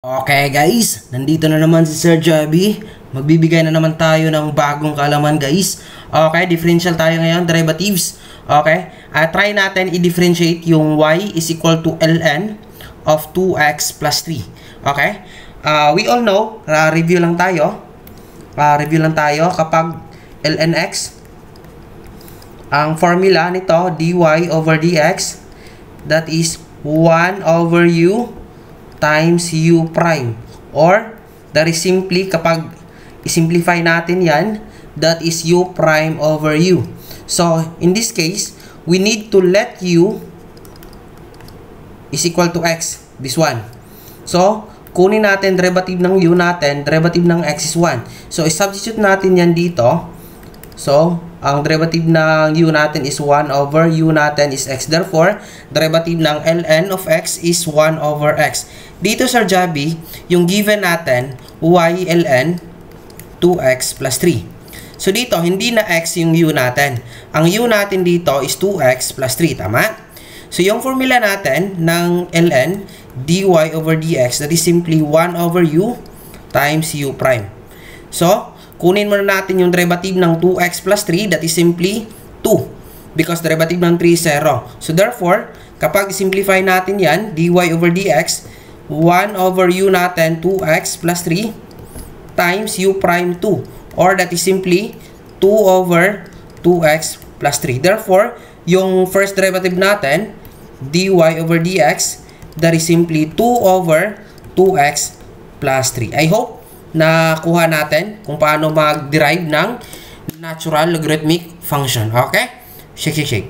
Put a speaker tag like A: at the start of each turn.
A: Okay guys, nandito na naman si Sir Javi. Magbibigay na naman tayo ng bagong kaalaman guys. Okay, differential tayo ngayon, derivatives. Okay, try natin i-differentiate yung y is equal to ln of 2x plus 3. Okay, we all know, review lang tayo kapag ln x, ang formula nito dy over dx, that is 1 over u times u prime, or that is simply, kapag i-simplify natin yan, that is u prime over u. So in this case, we need to let u is equal to x, this one. So kunin natin derivative ng u natin, derivative ng x is 1. So i-substitute natin yan dito. So ang derivative ng u natin is 1 over u natin is x. Therefore, derivative ng ln of x is 1 over x. Dito, Sir Javi, yung given natin, y ln 2x plus 3. So dito, hindi na x yung u natin. Ang u natin dito is 2x plus 3. Tama? So yung formula natin ng ln, dy over dx, that is simply 1 over u times u prime. So, kunin muna natin yung derivative ng 2x plus 3, that is simply 2. Because derivative ng 3 is 0. So therefore, kapag simplify natin yan, dy over dx, 1 over u natin, 2x plus 3, times u prime 2. Or that is simply 2 over 2x plus 3. Therefore, yung first derivative natin, dy over dx, that is simply 2 over 2x plus 3. I hope nakuha natin kung paano mag-derive ng natural logarithmic function. Okay? Shake, shake, shake.